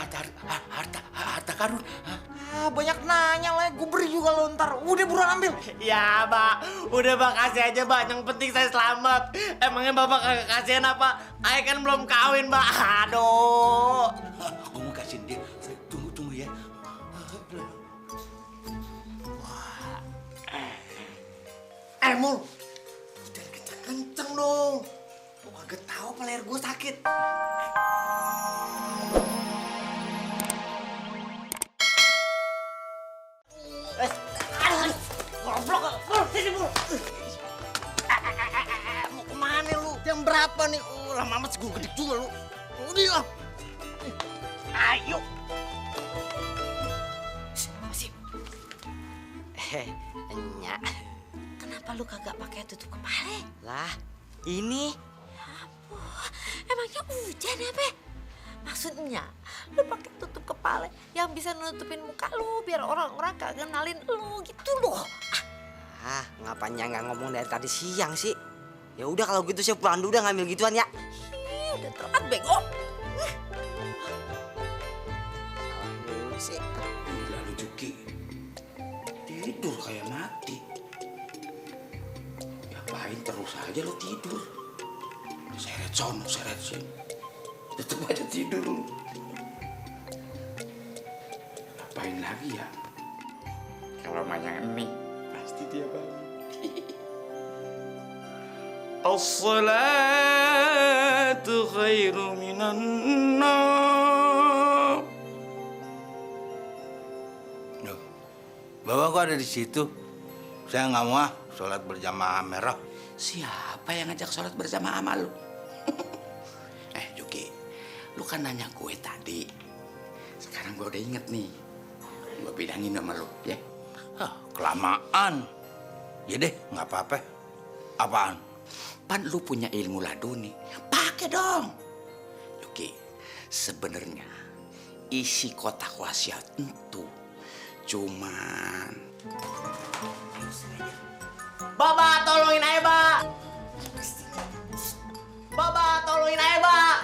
harta karun. Banyak nanya lah, gue beri juga lo ntar. Udah buruan ambil. Ya, Pak. Udah, Pak, kasih aja, Pak. Yang penting saya selamat. Emangnya Bapak kagak kasihan apa? Ayah kan belum kawin, Pak. Aduh. Aku mau kasihin dia. Tunggu ya. Mul, jangan kenceng-kenceng dong. Lu kagak tahu apa leher gue sakit. Goblok, Mul, sini Mul. Mau kemana lu? Jam berapa nih? Lama amat gue gede juga lu. Udah. Ayo. Masih. Enya. Kenapa lu kagak pakai tutup kepala? Lah, ini. Ya ampun, emangnya hujan ya, Pe? Maksudnya, lu pakai tutup kepala yang bisa nutupin muka lu biar orang-orang gak kenalin lu gitu loh. Ngapanya nggak ngomong dari tadi siang sih? Ya udah kalau gitu saya pulang dulu dah ngambil gituan ya. Udah telat bego. Salah dulu sih. Gila lu Juki. Tidur kayak mati. Ngapain terus aja lo tidur? Seret sono, seret sini. Tetep aja tidur lu. Ngapain lagi ya? Kalau yang ini pasti dia bangun. As-salatu khairu minan nawm. Loh, Bapak kok ada di situ? Saya nggak mau sholat berjamaah merah. Siapa yang ngajak sholat berjamaah sama lu? Juki, lu kan nanya gue tadi. Sekarang gue udah inget nih. Gue bilangin sama lu, ya? Kelamaan. Ya deh, nggak apa-apa. Apaan? Pan lu punya ilmu laduni. Pakai dong. Juki, sebenarnya isi kotak wasiat itu cuman... Bapak, tolongin aja, Pak. Bapak, tolongin aja, Pak.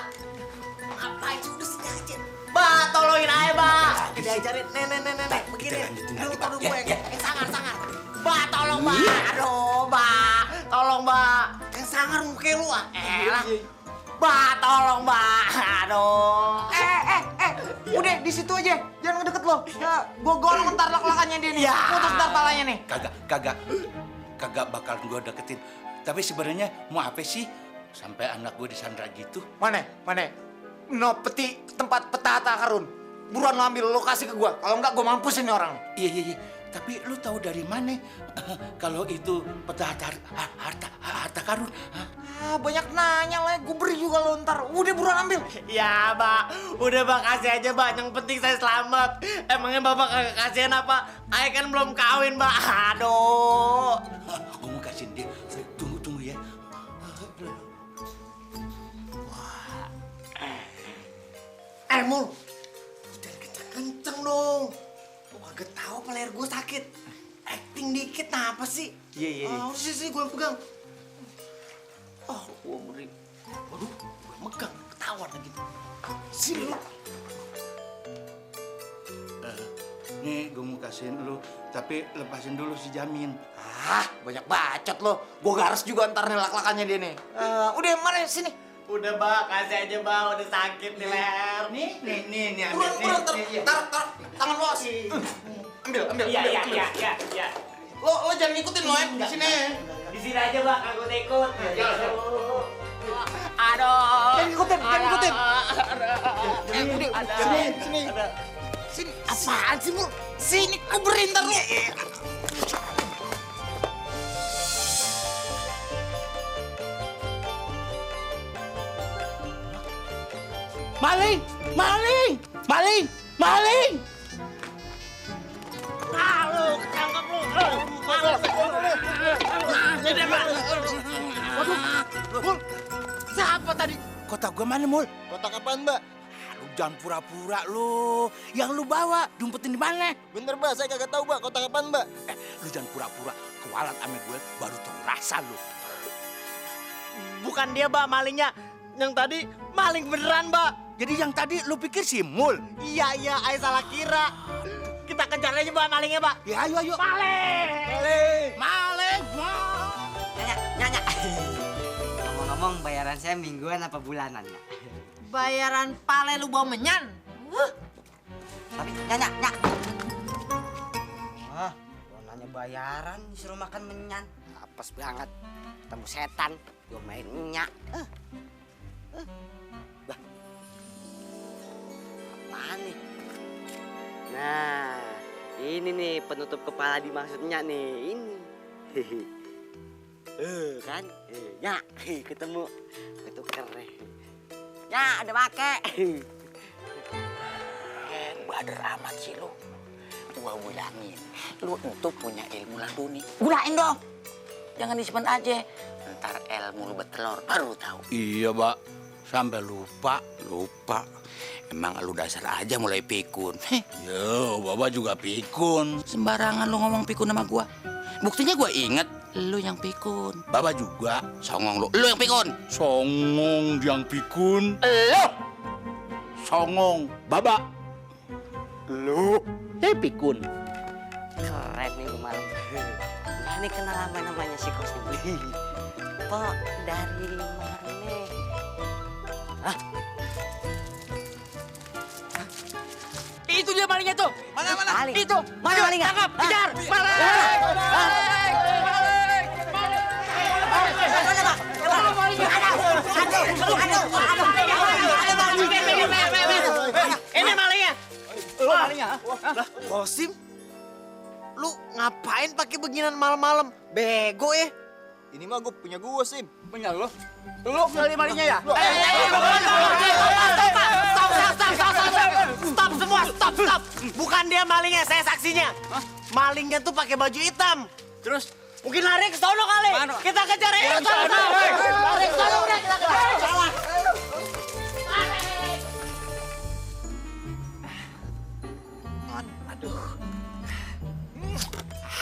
Ngapain sih udah sini aja? Pak, tolongin aja, Pak. Diajarin, nenek, begini. lanjutin Lu lagi, Pak. taruh Ya, gue, ya. sangar. Pak, tolong, Pak. Aduh, Pak. Tolong, Pak. Yang sangar muka lu ah. Elah. Pak, tolong, Pak. Aduh. Udah di situ aja, jangan ngedeket lo. Ya, gue golong ntar lak-lakannya dia nih. Ya. Putus ntar palanya nih. Kagak bakal gue deketin. Tapi sebenarnya mau apa sih sampai anak gue disandra gitu? Mana? No peti tempat petata karun. Buruan lo ambil, lo kasih ke gue. Kalau enggak gue mampus ini orang. Iya. Tapi lu tahu dari mana kalau itu peta harta karun? Banyak nanya lah, gue beri juga lo ntar. Udah buruan ambil. Ya, Pak. Udah, Pak, kasih aja, Pak. Yang penting saya selamat. Emangnya Bapak kagak kasihan apa? Ayah kan belum kawin, Pak. Aduh. Aku mau kasihin dia. Tunggu ya. Mul, jangan kenceng-kenceng dong. Lo kagak tahu apa leher gue sakit. Acting dikit, apa sih? Iya. Udah sih, gue pegang. Gue beri. Waduh, gue megang, ketahuan lagi. Sini lo. Nih, gue mau kasihin lu. Tapi lepasin dulu si Jamin. Banyak bacot lo. Gue garis juga ntar nih lak-lakannya dia nih. Udah, mana sini. Udah, Pak. Kasih aja, Pak. Udah sakit di leher. Nih, Buruan, taruh tangan lo sih. Ambil. Iya. Lo jangan ngikutin lo di sini. Di sini aja, Pak. Aku ikut. Aduh. Aduh. Jangan ngikutin. Aduh. Sini. Apaan sih, Mul? Sini, gue beri ntar lo. Maling! Lu ketangkap lu. Mul, siapa tadi? Kotak gue mana, Mul? Kotak apaan, Mbak? Lu jangan pura-pura lu. Yang lu bawa, dumpetin di mana? Bener, Mbak. Saya kagak tahu, Mbak. Kotak apaan, Mbak? Lu jangan pura-pura kewalat sama gue, baru tahu rasa lu. Bukan dia, Mbak, malingnya. Yang tadi maling beneran, Mbak. Jadi yang tadi lu pikir si Mul? Iya, Ay salah kira. Kita kejar aja, Pak, malingnya, Pak. Ya, ayo. Maling! Maling! Nyak. Ngomong-ngomong bayaran saya mingguan apa bulanan ya? Bayaran pale lu bawa menyan. Tapi nyak. Wah, mau nanya bayaran disuruh makan menyan. Apes banget. Ketemu setan, gua main nyak. Bah. Apaan nih? Nah, ini nih penutup kepala dimaksudnya nih, ini. Kan? Nyak, ketemu. Ketuker. Nyak, ada make. Bader amat sih lu. Gua bilangin, lu itu punya ilmu laduni. Gunain dong. Jangan disimpan aja. Ntar ilmu lu bertelur, baru tahu. Iya, Pak. Sampai lupa. Emang lu dasar aja mulai pikun. Yo, Bapak juga pikun. Sembarangan lu ngomong pikun sama gua. Buktinya gua inget, lu yang pikun. Bapak juga. Songong lu. Lu yang pikun. Songong yang pikun. Lu. Songong. Bapak. Lu. Pikun. Keren nih lu malam. Ini kenal apa namanya si Kos ini? Kok dari mana nih? Hah? Itu dia malingnya tuh. Mana? Maling. Itu. Mana malingnya? Tangkap, kejar. Maling! Ini malingnya. Kosim, lu ngapain pakai beginian malam-malam? Bego ya. Ini mah gue punya gue, Sim. Punya lu. Lu kali malingnya ya? Stop. Bukan dia malingnya, saya saksinya. Malingnya tuh pakai baju hitam. Terus mungkin lari ke sono kali. Kita kejar ya. Lari ke sono udah kita kejar.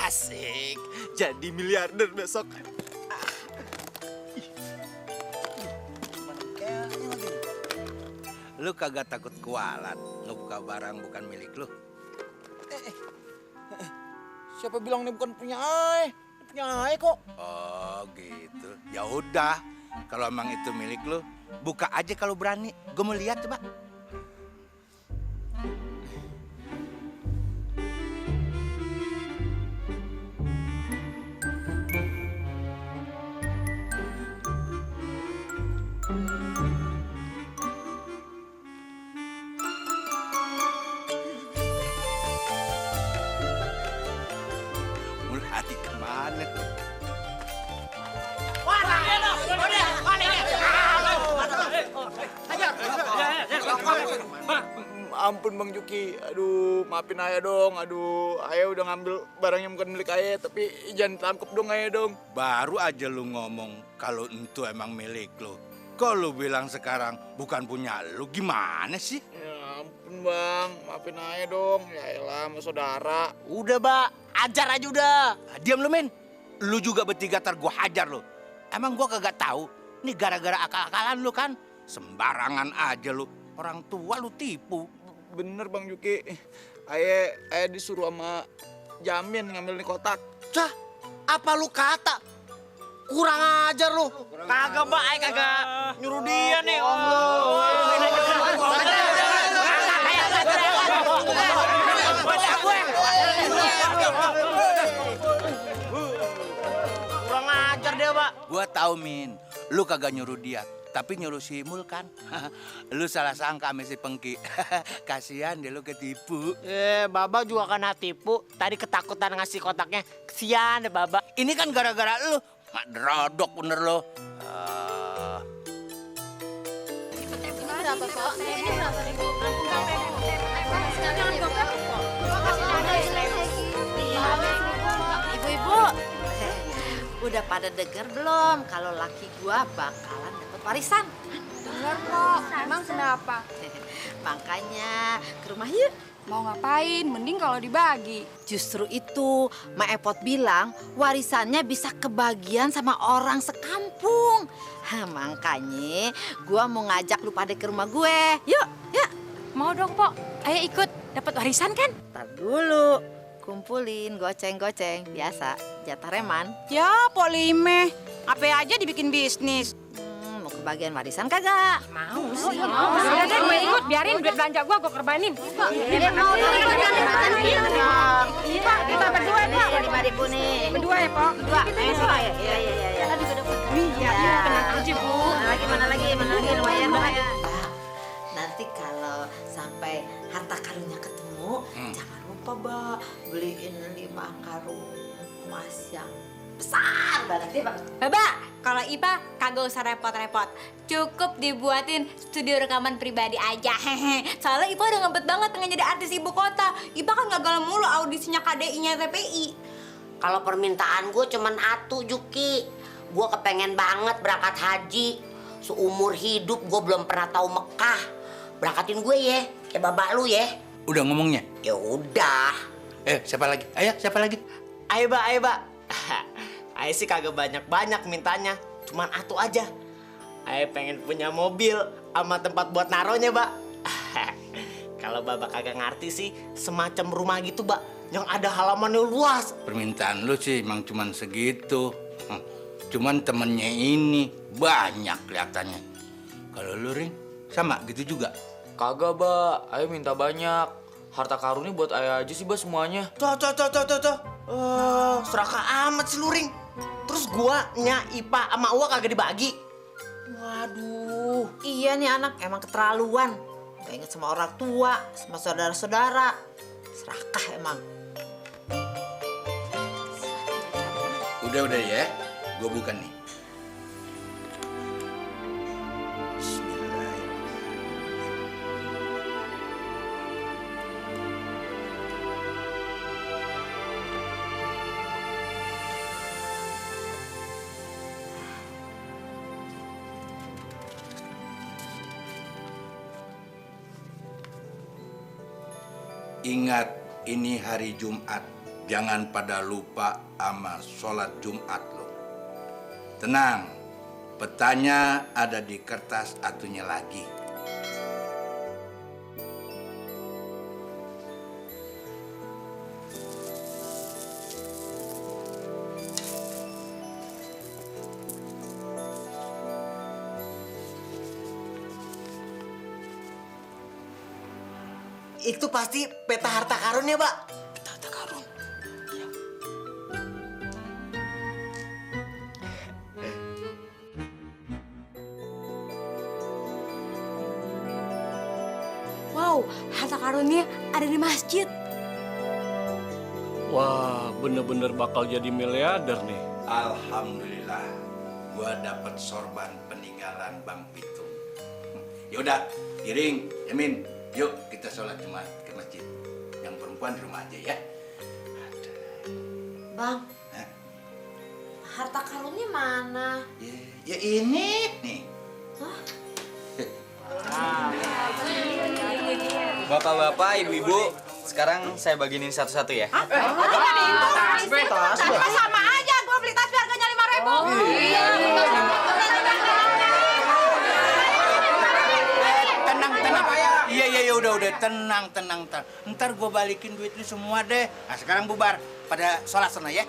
Asik. Jadi miliarder besok. Lu kagak takut kualat ngebuka barang bukan milik lu? Siapa bilang ini bukan punya Ai? Punya Ai kok. Oh gitu. Ya udah, kalau emang itu milik lu, buka aja kalau berani. Gue mau lihat coba. Hati kemana? Ampun Bang Juki, aduh maafin Ayah dong, aduh Ayah udah ngambil barang yang bukan milik Ayah, tapi jangan tangkep dong Ayah dong. Baru aja lu ngomong kalau itu emang milik lu. Kok lu bilang sekarang bukan punya lu, gimana sih? Ya ampun Bang, maafin Ayah dong, ya elah sama saudara. Udah, Mbak. Ajar aja udah. Diam lu, Min. Lu juga bertiga tar gua hajar lu. Emang gua kagak tahu? Ini gara-gara akal-akalan lu kan? Sembarangan aja lu. Orang tua lu tipu. Bener Bang Juki, Ayah disuruh sama Jamin ngambil nih kotak. Cah, apa lu kata? Kurang ajar lu. Kagak, Mbak. Ay kagak nyuruh dia nih. Kurang ajar dia, Pak. Gua tahu, Min. Lu kagak nyuruh dia, tapi nyuruh si Mul kan. Lu salah sangka sama si Pengki. Kasihan deh lu ketipu. Baba juga kena tipu. Tadi ketakutan ngasih kotaknya. Kesian deh, Baba. Ini kan gara-gara lu. Mak derodok bener lu. Berapa kok? Ini berapa ribu? Ibu-ibu, udah pada denger belum kalau laki gua bakalan dapat warisan? Dengar kok, emang kenapa? Makanya ke rumah yuk. Mau ngapain? Mending kalau dibagi. Justru itu, Mak Epot bilang warisannya bisa kebagian sama orang sekampung. Makanya gua mau ngajak lu pada ke rumah gue. Yuk, yuk. Mau dong, Pok. Ayo ikut. Dapat warisan kan? Ntar dulu. Kumpulin, goceng-goceng. Biasa, jatah reman. Ya, Pok Lime. Apa aja dibikin bisnis. Mau kebagian warisan kagak? Mau sih. Udah deh, gue ikut. Biarin duit belanja gue korbanin. Iya, mau Pak, kita berdua, Pak. 5.000 nih. Berdua ya, Pok? Berdua. Ayo, ya. Iya. Tadi gue dapat. Iya, tenang aja, Bu. Mana lagi, lumayan. Pak, nanti kalau sampai harta karunnya ketemu, jangan lupa, Mbak, beliin 5 karung emas yang besar banget ya, Pak. Baba, kalau Ipa kagak usah repot-repot. Cukup dibuatin studio rekaman pribadi aja. Soalnya Ipa udah ngebet banget pengen jadi artis ibu kota. Ipa kan gagal mulu audisinya KDI-nya TPI. Kalau permintaan gue cuman satu, Juki. Gue kepengen banget berangkat haji. Seumur hidup gue belum pernah tahu Mekah. Berangkatin gue ya, kayak babak lu ya. Udah ngomongnya? Ya udah. Siapa lagi? Ayo, siapa lagi? Ayo, Mbak. Ayo sih kagak banyak-banyak mintanya. Cuman atu aja. Ayo pengen punya mobil sama tempat buat naronya, Mbak. Kalau Babak kagak ngerti sih, semacam rumah gitu, Mbak. Yang ada halamannya luas. Permintaan lu sih emang cuman segitu. Cuman temennya ini banyak kelihatannya. Kalau lu, Ring, sama gitu juga? Kagak, Ba. Ayo minta banyak. Harta karunnya buat ayah aja sih, Ba, semuanya. Tuh. Serakah amat sih lu, Ring. Terus guanya, Ipa sama Uwa kagak dibagi. Waduh. Iya nih anak, emang keterlaluan. Gak inget sama orang tua, sama saudara-saudara. Serakah emang. Udah ya. Gue bukan nih. Ingat, ini hari Jumat. Jangan pada lupa sama sholat Jumat lo. Tenang, petanya ada di kertas atunya lagi. Itu pasti peta harta karunnya, Mbak. Peta harta karun. Wow, harta karunnya ada di masjid. Wah, bener-bener bakal jadi miliarder nih. Alhamdulillah, gua dapat sorban peninggalan Bang Pitung. Yaudah, Giring, Yamin, yuk kita sholat Jumat ke masjid. Yang perempuan di rumah aja ya. Bang, harta karunnya mana? Ya ini nih. Bapak-bapak, ibu-ibu, sekarang saya baginin satu-satu ya. Sama aja, gue beli tas harganya 5.000. Tenang. Iya, udah, tenang. Ntar gue balikin duit ini semua deh. Nah, sekarang bubar. Pada sholat sana ya.